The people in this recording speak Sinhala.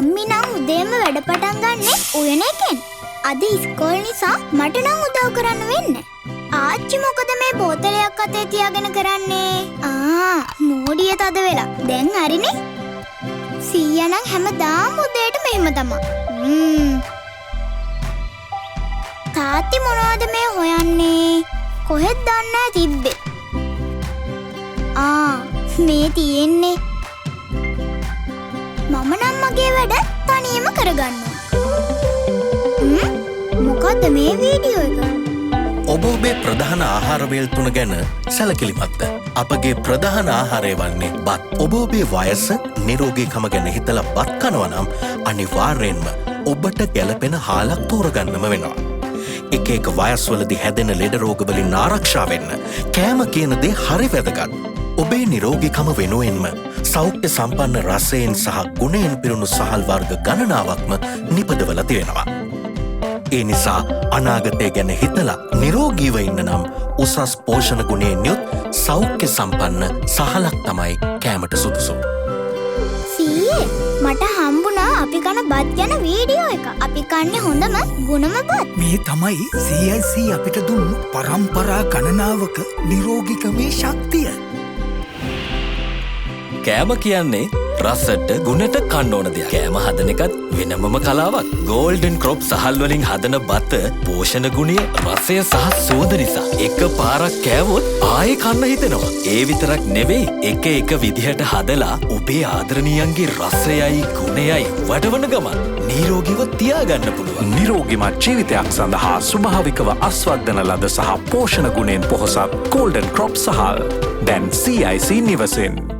මම්මි නම් උදේම වැඩ පටන් ගන්නෙ උයන එකෙන්. අද ඉස්කෝලේ නිසා මට නම් උදව් කරන්න වෙන්නේ. ආච්චි මොකද මේ බෝතලයක් අතේ තියාගෙන කරන්නේ? මෝඩිය තද වෙලා. දැන් හරිනේ. සීයා නම් හැමදාම උදේට මෙහෙම තමයි. තාත්ති මොනවද මේ හොයන්නේ? කොහෙද දන්නේ තිබ්බේ? මේ තියෙන්නේ. මම නම් මගේ වැඩ තනියම කරගන්නවා. මොකද්ද මේ වීඩියෝ එක? ඔබ ඔබේ ප්‍රධාන ආහාර වේල් තුන ගැන සැලකිලිමත්ද? අපගේ ප්‍රධාන ආහාරය වන්නේ බත්. ඔබ ඔබේ වයස නිරෝගීකම ගැන හිතලා බත් කනවා නම් අනිවාර්යෙන්ම ඔබට ගැළපෙන හාලක් තෝරගන්නම වෙනවා. එක වයස්වලදී හැදෙන ලෙඩ රෝග වලින් ආරක්ෂා වෙන්න කෑම කියන දේ හරි වැදගත්. ඔබේ නිරෝගීකම වෙනුවෙන්ම සෞඛ්‍ය සම්පන්න රසයෙන් සහ ගුණයෙන් පිරුණු සහල් වර්ග ගණනාවක්ම නිපදවලා තියෙනවා. ඒ නිසා අනාගතය ගැන හිතලා නිරෝගීව ඉන්න නම් උසස් පෝෂණ ගුණයෙන් යුත් සෞඛ්‍ය සම්පන්න සහලක් තමයි කෑමට සුදුසු. සීයේ මට හම්බුණා අපි කන බත් ගැන වීඩියෝ එක. අපි කන්නේ හොඳම ගුණම බත්. මේ තමයි CIC අපිට දුන්නු පරම්පරා ගණනාවක නිරෝගීකමේ ශක්තිය. කෑම කියන්නේ රසට ගුණට කන්න ඕන දෙයක්. කෑම හදන එකත් වෙනමම කලාවක්. ගෝල්ඩන් ක්‍රොප් සහල් වලින් හදන බත පෝෂණ ගුණය, රසය සහ සුවඳ නිසා එක පාරක් කෑවොත් ආයේ කන්න හිතෙනවා. ඒ විතරක් නෙවෙයි, එක විදිහට හදලා ඔබේ ආදරණීයන්ගේ රසයයි ගුණයයි වඩවන ගමන් නිරෝගීව තියාගන්න පුළුවන්. නිරෝගිමත් ජීවිතයක් සඳහා ස්වභාවිකව අස්වද්දන ලද සහ පෝෂණ ගුණයෙන් පොහොසත් ගෝල්ඩන් ක්‍රොප් සහල් දැන් CIC නිවසෙන්.